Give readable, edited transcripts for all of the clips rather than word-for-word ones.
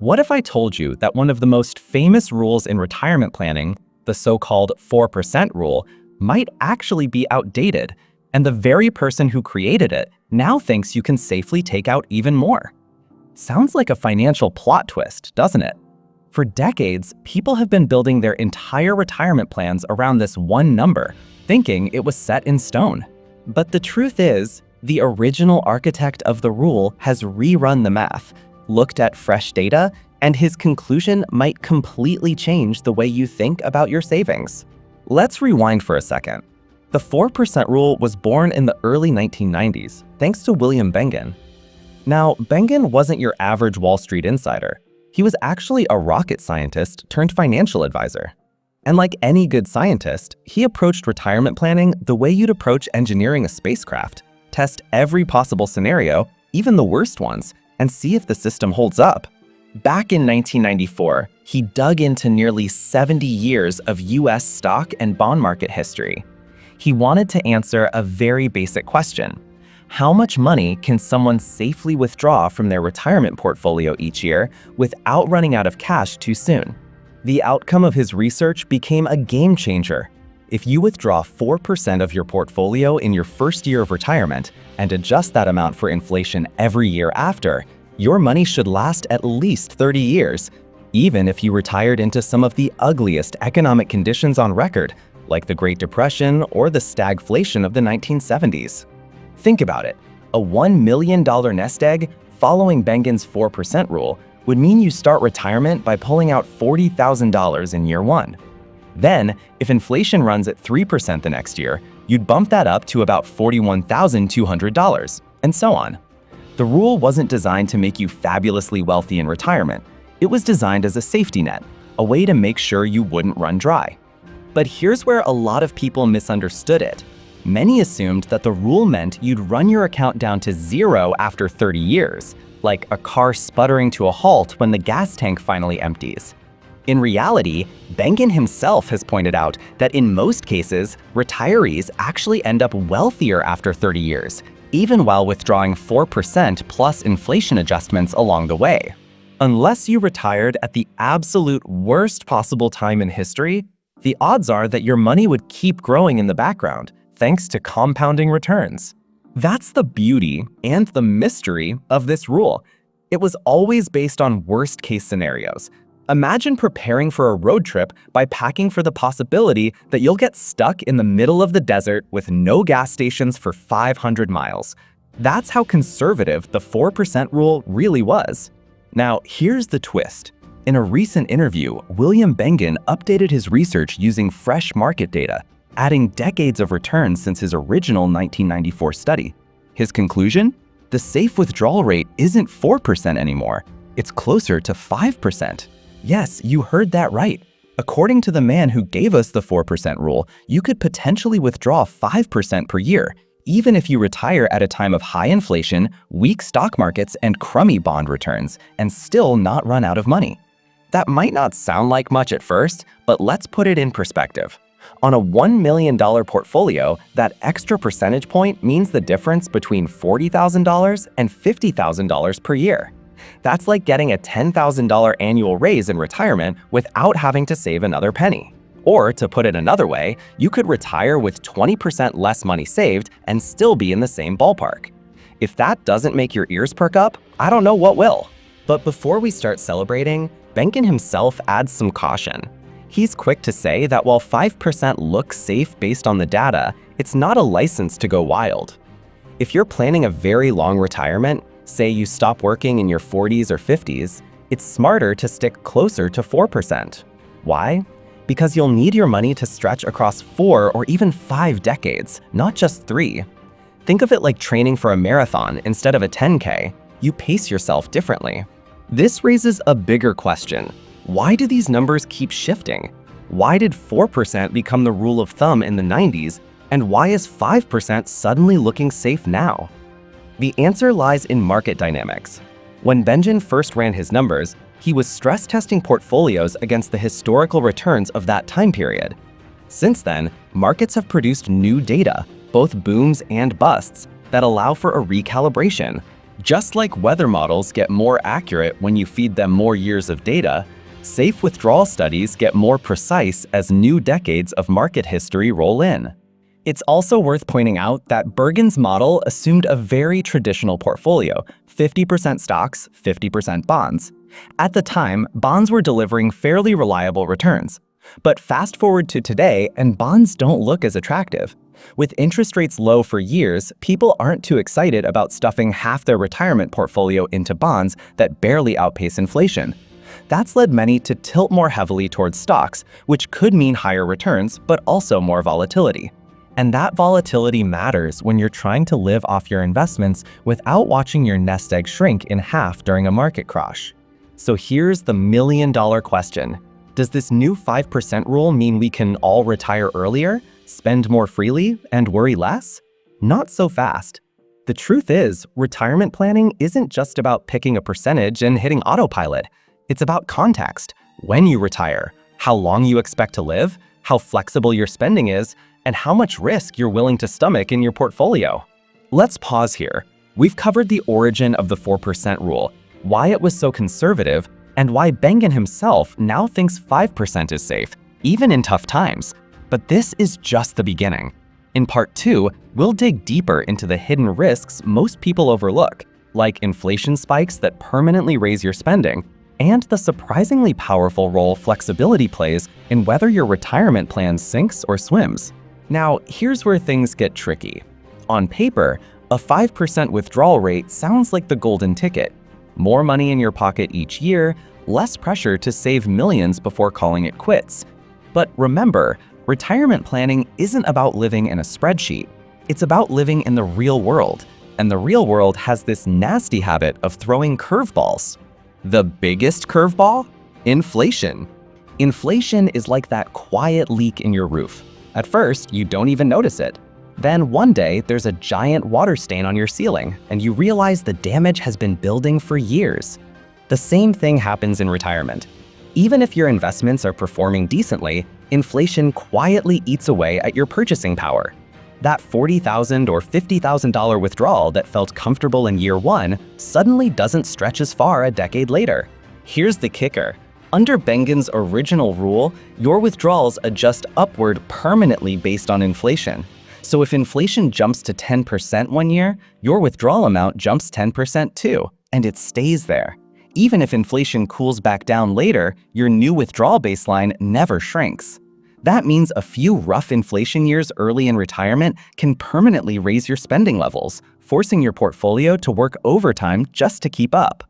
What if I told you that one of the most famous rules in retirement planning, the so-called 4% rule, might actually be outdated, and the very person who created it now thinks you can safely take out even more? Sounds like a financial plot twist, doesn't it? For decades, people have been building their entire retirement plans around this one number, thinking it was set in stone. But the truth is, the original architect of the rule has rerun the math, looked at fresh data, and his conclusion might completely change the way you think about your savings. Let's rewind for a second. The 4% rule was born in the early 1990s, thanks to William Bengen. Now, Bengen wasn't your average Wall Street insider. He was actually a rocket scientist turned financial advisor. And like any good scientist, he approached retirement planning the way you'd approach engineering a spacecraft. Test every possible scenario, even the worst ones, and see if the system holds up. Back in 1994, he dug into nearly 70 years of US stock and bond market history. He wanted to answer a very basic question. How much money can someone safely withdraw from their retirement portfolio each year without running out of cash too soon? The outcome of his research became a game changer. If you withdraw 4% of your portfolio in your first year of retirement and adjust that amount for inflation every year after, your money should last at least 30 years, even if you retired into some of the ugliest economic conditions on record, like the Great Depression or the stagflation of the 1970s. Think about it. A $1 million nest egg following Bengen's 4% rule would mean you start retirement by pulling out $40,000 in year one. Then, if inflation runs at 3% the next year, you'd bump that up to about $41,200, and so on. The rule wasn't designed to make you fabulously wealthy in retirement. It was designed as a safety net, a way to make sure you wouldn't run dry. But here's where a lot of people misunderstood it. Many assumed that the rule meant you'd run your account down to zero after 30 years, like a car sputtering to a halt when the gas tank finally empties. In reality, Bengen himself has pointed out that in most cases, retirees actually end up wealthier after 30 years, even while withdrawing 4% plus inflation adjustments along the way. Unless you retired at the absolute worst possible time in history, the odds are that your money would keep growing in the background, thanks to compounding returns. That's the beauty and the mystery of this rule. It was always based on worst-case scenarios. Imagine preparing for a road trip by packing for the possibility that you'll get stuck in the middle of the desert with no gas stations for 500 miles. That's how conservative the 4% rule really was. Now, here's the twist. In a recent interview, William Bengen updated his research using fresh market data, adding decades of returns since his original 1994 study. His conclusion? The safe withdrawal rate isn't 4% anymore. It's closer to 5%. Yes, you heard that right. According to the man who gave us the 4% rule, you could potentially withdraw 5% per year, even if you retire at a time of high inflation, weak stock markets, and crummy bond returns, and still not run out of money. That might not sound like much at first, but let's put it in perspective. On a $1 million portfolio, that extra percentage point means the difference between $40,000 and $50,000 per year. That's like getting a $10,000 annual raise in retirement without having to save another penny. Or to put it another way, you could retire with 20% less money saved and still be in the same ballpark. If that doesn't make your ears perk up, I don't know what will. But before we start celebrating, Bengen himself adds some caution. He's quick to say that while 5% looks safe based on the data, it's not a license to go wild. If you're planning a very long retirement, say you stop working in your 40s or 50s, it's smarter to stick closer to 4%. Why? Because you'll need your money to stretch across 4 or even 5 decades, not just 3. Think of it like training for a marathon instead of a 10K. You pace yourself differently. This raises a bigger question. Why do these numbers keep shifting? Why did 4% become the rule of thumb in the 90s, and why is 5% suddenly looking safe now? The answer lies in market dynamics. When Bengen first ran his numbers, he was stress testing portfolios against the historical returns of that time period. Since then, markets have produced new data, both booms and busts, that allow for a recalibration. Just like weather models get more accurate when you feed them more years of data, safe withdrawal studies get more precise as new decades of market history roll in. It's also worth pointing out that Bengen's model assumed a very traditional portfolio, 50% stocks, 50% bonds. At the time, bonds were delivering fairly reliable returns. But fast forward to today, and bonds don't look as attractive. With interest rates low for years, people aren't too excited about stuffing half their retirement portfolio into bonds that barely outpace inflation. That's led many to tilt more heavily towards stocks, which could mean higher returns, but also more volatility. And that volatility matters when you're trying to live off your investments without watching your nest egg shrink in half during a market crash. So here's the million-dollar question. Does this new 5% rule mean we can all retire earlier, spend more freely, and worry less? Not so fast. The truth is, retirement planning isn't just about picking a percentage and hitting autopilot. It's about context, when you retire, how long you expect to live, how flexible your spending is, and how much risk you're willing to stomach in your portfolio. Let's pause here. We've covered the origin of the 4% rule, why it was so conservative, and why Bengen himself now thinks 5% is safe, even in tough times. But this is just the beginning. In part 2, we'll dig deeper into the hidden risks most people overlook, like inflation spikes that permanently raise your spending, and the surprisingly powerful role flexibility plays in whether your retirement plan sinks or swims. Now, here's where things get tricky. On paper, a 5% withdrawal rate sounds like the golden ticket. More money in your pocket each year, less pressure to save millions before calling it quits. But remember, retirement planning isn't about living in a spreadsheet. It's about living in the real world. And the real world has this nasty habit of throwing curveballs. The biggest curveball? Inflation. Inflation is like that quiet leak in your roof. At first, you don't even notice it. Then one day, there's a giant water stain on your ceiling, and you realize the damage has been building for years. The same thing happens in retirement. Even if your investments are performing decently, inflation quietly eats away at your purchasing power. That $40,000 or $50,000 withdrawal that felt comfortable in year one suddenly doesn't stretch as far a decade later. Here's the kicker. Under Bengen's original rule, your withdrawals adjust upward permanently based on inflation. So if inflation jumps to 10% one year, your withdrawal amount jumps 10% too, and it stays there. Even if inflation cools back down later, your new withdrawal baseline never shrinks. That means a few rough inflation years early in retirement can permanently raise your spending levels, forcing your portfolio to work overtime just to keep up.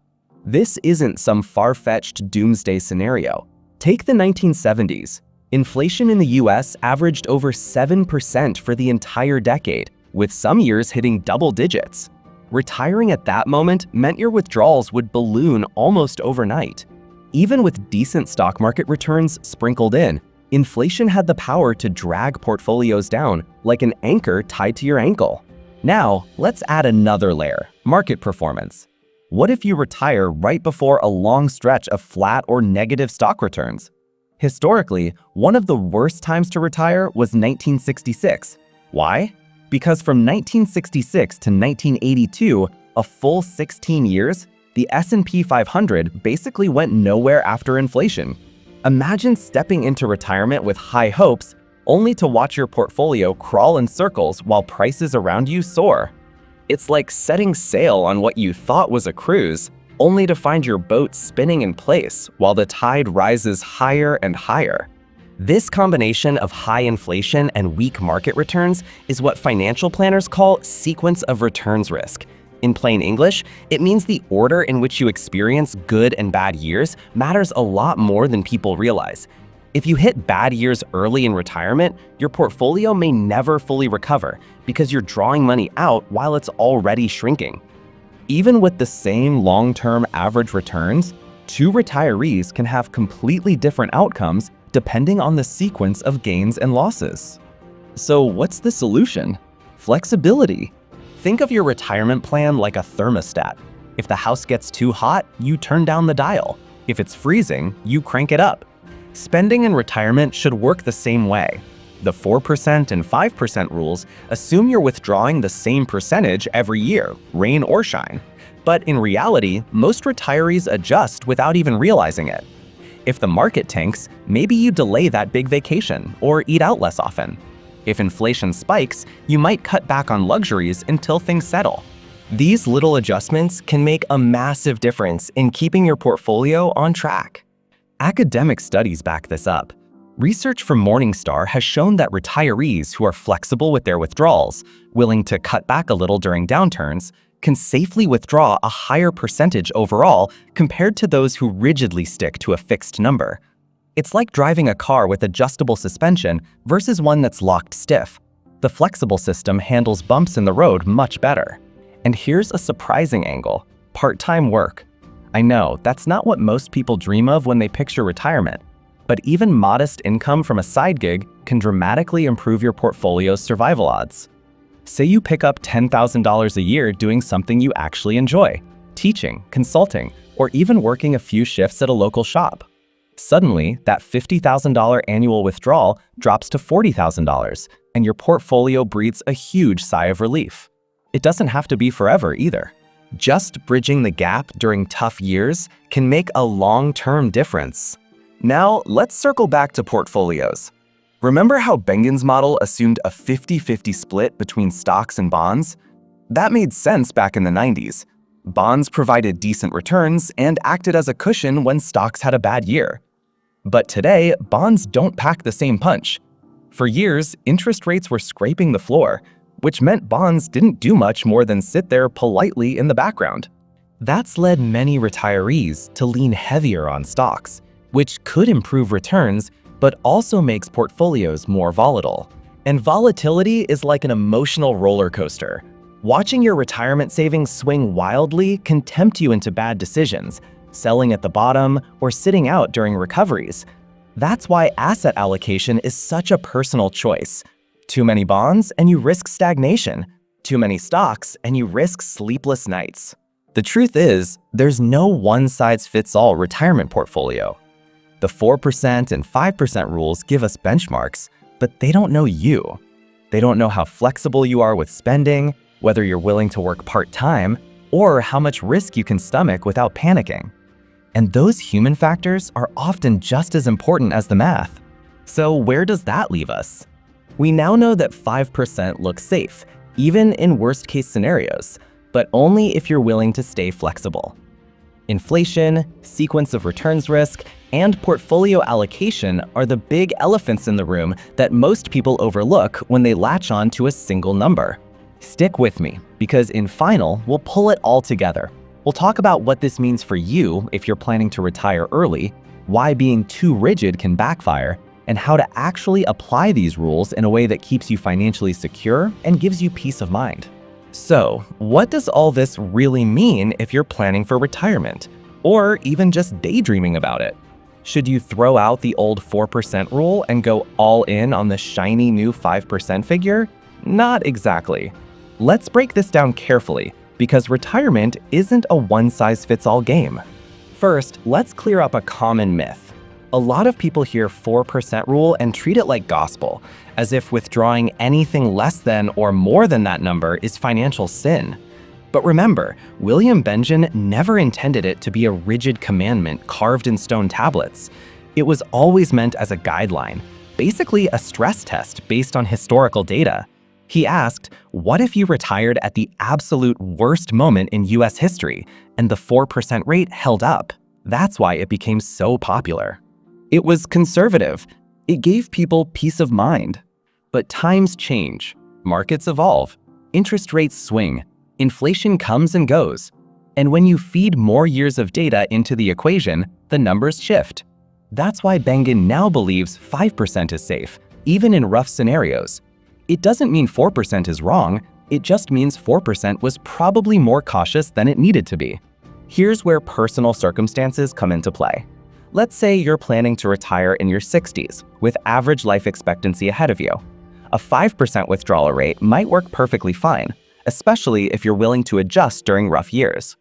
This isn't some far-fetched doomsday scenario. Take the 1970s. Inflation in the US averaged over 7% for the entire decade, with some years hitting double digits. Retiring at that moment meant your withdrawals would balloon almost overnight. Even with decent stock market returns sprinkled in, inflation had the power to drag portfolios down like an anchor tied to your ankle. Now, let's add another layer, market performance. What if you retire right before a long stretch of flat or negative stock returns? Historically, one of the worst times to retire was 1966. Why? Because from 1966 to 1982, a full 16 years, the S&P 500 basically went nowhere after inflation. Imagine stepping into retirement with high hopes, only to watch your portfolio crawl in circles while prices around you soar. It's like setting sail on what you thought was a cruise, only to find your boat spinning in place while the tide rises higher and higher. This combination of high inflation and weak market returns is what financial planners call sequence of returns risk. In plain English, it means the order in which you experience good and bad years matters a lot more than people realize. If you hit bad years early in retirement, your portfolio may never fully recover because you're drawing money out while it's already shrinking. Even with the same long-term average returns, two retirees can have completely different outcomes depending on the sequence of gains and losses. So what's the solution? Flexibility. Think of your retirement plan like a thermostat. If the house gets too hot, you turn down the dial. If it's freezing, you crank it up. Spending in retirement should work the same way. The 4% and 5% rules assume you're withdrawing the same percentage every year, rain or shine. But in reality, most retirees adjust without even realizing it. If the market tanks, maybe you delay that big vacation or eat out less often. If inflation spikes, you might cut back on luxuries until things settle. These little adjustments can make a massive difference in keeping your portfolio on track. Academic studies back this up. Research from Morningstar has shown that retirees who are flexible with their withdrawals, willing to cut back a little during downturns, can safely withdraw a higher percentage overall compared to those who rigidly stick to a fixed number. It's like driving a car with adjustable suspension versus one that's locked stiff. The flexible system handles bumps in the road much better. And here's a surprising angle: part-time work. I know, that's not what most people dream of when they picture retirement, but even modest income from a side gig can dramatically improve your portfolio's survival odds. Say you pick up $10,000 a year doing something you actually enjoy: teaching, consulting, or even working a few shifts at a local shop. Suddenly, that $50,000 annual withdrawal drops to $40,000, and your portfolio breathes a huge sigh of relief. It doesn't have to be forever either. Just bridging the gap during tough years can make a long-term difference. Now, let's circle back to portfolios. Remember how Bengen's model assumed a 50-50 split between stocks and bonds? That made sense back in the 90s. Bonds provided decent returns and acted as a cushion when stocks had a bad year. But today, bonds don't pack the same punch. For years, interest rates were scraping the floor, which meant bonds didn't do much more than sit there politely in the background. That's led many retirees to lean heavier on stocks, which could improve returns but also makes portfolios more volatile. And volatility is like an emotional roller coaster. Watching your retirement savings swing wildly can tempt you into bad decisions, selling at the bottom or sitting out during recoveries. That's why asset allocation is such a personal choice. Too many bonds and you risk stagnation. Too many stocks and you risk sleepless nights. The truth is, there's no one-size-fits-all retirement portfolio. The 4% and 5% rules give us benchmarks, but they don't know you. They don't know how flexible you are with spending, whether you're willing to work part-time, or how much risk you can stomach without panicking. And those human factors are often just as important as the math. So where does that leave us? We now know that 5% looks safe, even in worst-case scenarios, but only if you're willing to stay flexible. Inflation, sequence of returns risk, and portfolio allocation are the big elephants in the room that most people overlook when they latch on to a single number. Stick with me, because in Final, we'll pull it all together. We'll talk about what this means for you if you're planning to retire early, why being too rigid can backfire, and how to actually apply these rules in a way that keeps you financially secure and gives you peace of mind. So, what does all this really mean if you're planning for retirement, or even just daydreaming about it? Should you throw out the old 4% rule and go all in on the shiny new 5% figure? Not exactly. Let's break this down carefully, because retirement isn't a one-size-fits-all game. First, let's clear up a common myth. A lot of people hear 4% rule and treat it like gospel, as if withdrawing anything less than or more than that number is financial sin. But remember, William Bengen never intended it to be a rigid commandment carved in stone tablets. It was always meant as a guideline, basically a stress test based on historical data. He asked, what if you retired at the absolute worst moment in US history, and the 4% rate held up? That's why it became so popular. It was conservative. It gave people peace of mind. But times change, markets evolve, interest rates swing, inflation comes and goes. And when you feed more years of data into the equation, the numbers shift. That's why Bengen now believes 5% is safe, even in rough scenarios. It doesn't mean 4% is wrong, it just means 4% was probably more cautious than it needed to be. Here's where personal circumstances come into play. Let's say you're planning to retire in your 60s, with average life expectancy ahead of you. A 5% withdrawal rate might work perfectly fine, especially if you're willing to adjust during rough years.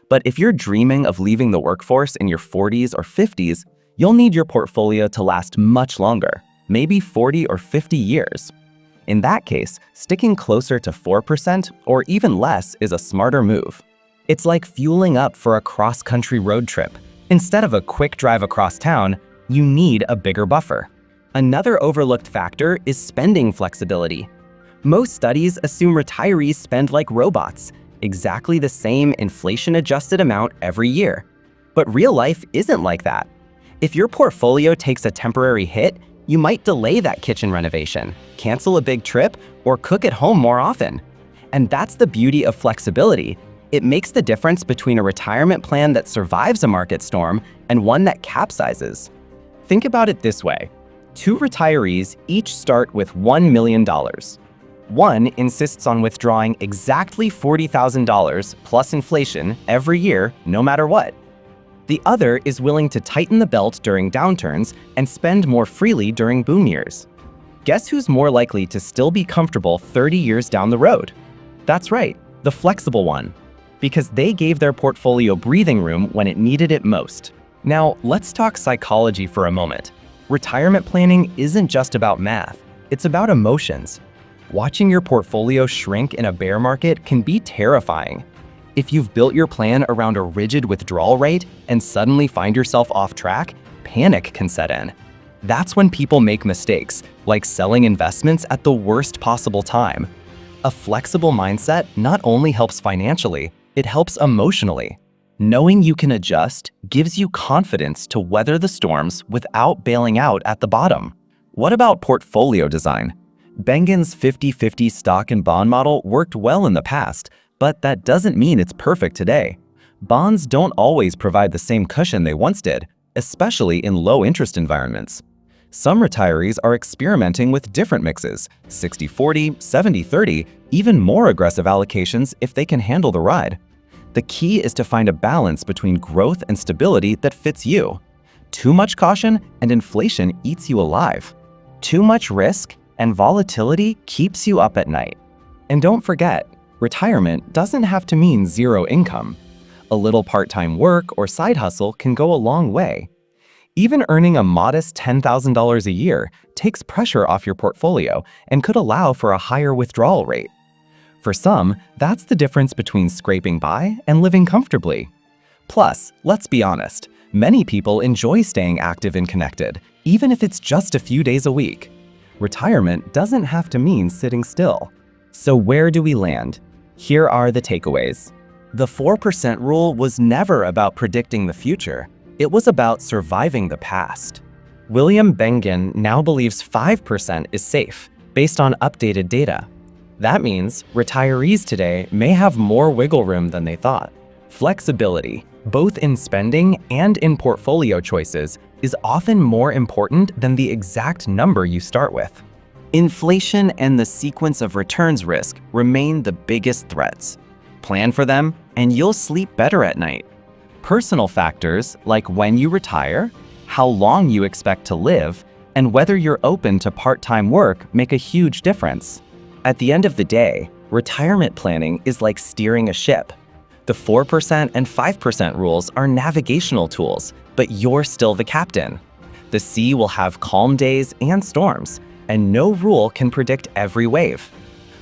But if you're dreaming of leaving the workforce in your 40s or 50s, you'll need your portfolio to last much longer, maybe 40 or 50 years. In that case, sticking closer to 4% or even less is a smarter move. It's like fueling up for a cross-country road trip. Instead of a quick drive across town, you need a bigger buffer. Another overlooked factor is spending flexibility. Most studies assume retirees spend like robots, exactly the same inflation-adjusted amount every year. But real life isn't like that. If your portfolio takes a temporary hit, you might delay that kitchen renovation, cancel a big trip, or cook at home more often. And that's the beauty of flexibility. It makes the difference between a retirement plan that survives a market storm and one that capsizes. Think about it this way. Two retirees each start with $1 million. One insists on withdrawing exactly $40,000 plus inflation every year, no matter what. The other is willing to tighten the belt during downturns and spend more freely during boom years. Guess who's more likely to still be comfortable 30 years down the road? That's right, the flexible one, because they gave their portfolio breathing room when it needed it most. Now, let's talk psychology for a moment. Retirement planning isn't just about math, it's about emotions. Watching your portfolio shrink in a bear market can be terrifying. If you've built your plan around a rigid withdrawal rate and suddenly find yourself off track, panic can set in. That's when people make mistakes, like selling investments at the worst possible time. A flexible mindset not only helps financially, it helps emotionally. Knowing you can adjust gives you confidence to weather the storms without bailing out at the bottom. What about portfolio design? Bengen's 50-50 stock and bond model worked well in the past, but that doesn't mean it's perfect today. Bonds don't always provide the same cushion they once did, especially in low-interest environments. Some retirees are experimenting with different mixes, 60-40, 70-30, even more aggressive allocations if they can handle the ride. The key is to find a balance between growth and stability that fits you. Too much caution and inflation eats you alive. Too much risk and volatility keeps you up at night. And don't forget, retirement doesn't have to mean zero income. A little part-time work or side hustle can go a long way. Even earning a modest $10,000 a year takes pressure off your portfolio and could allow for a higher withdrawal rate. For some, that's the difference between scraping by and living comfortably. Plus, let's be honest, many people enjoy staying active and connected, even if it's just a few days a week. Retirement doesn't have to mean sitting still. So where do we land? Here are the takeaways. The 4% rule was never about predicting the future. It was about surviving the past. William Bengen now believes 5% is safe, based on updated data. That means retirees today may have more wiggle room than they thought. Flexibility, both in spending and in portfolio choices, is often more important than the exact number you start with. Inflation and the sequence of returns risk remain the biggest threats. Plan for them, and you'll sleep better at night. Personal factors like when you retire, how long you expect to live, and whether you're open to part-time work make a huge difference. At the end of the day, retirement planning is like steering a ship. The 4% and 5% rules are navigational tools, but you're still the captain. The sea will have calm days and storms, and no rule can predict every wave.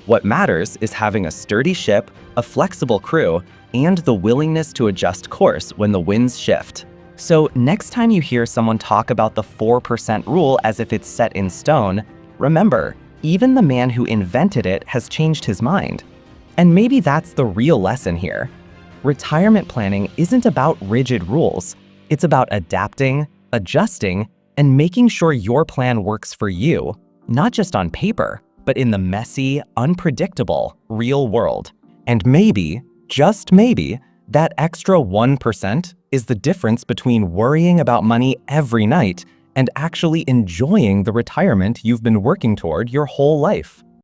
What matters is having a sturdy ship, a flexible crew, and the willingness to adjust course when the winds shift. So next time you hear someone talk about the 4% rule as if it's set in stone, remember, even the man who invented it has changed his mind. And maybe that's the real lesson here. Retirement planning isn't about rigid rules. It's about adapting, adjusting, and making sure your plan works for you, not just on paper, but in the messy, unpredictable, real world. And maybe, just maybe, that extra 1% is the difference between worrying about money every night and actually enjoying the retirement you've been working toward your whole life.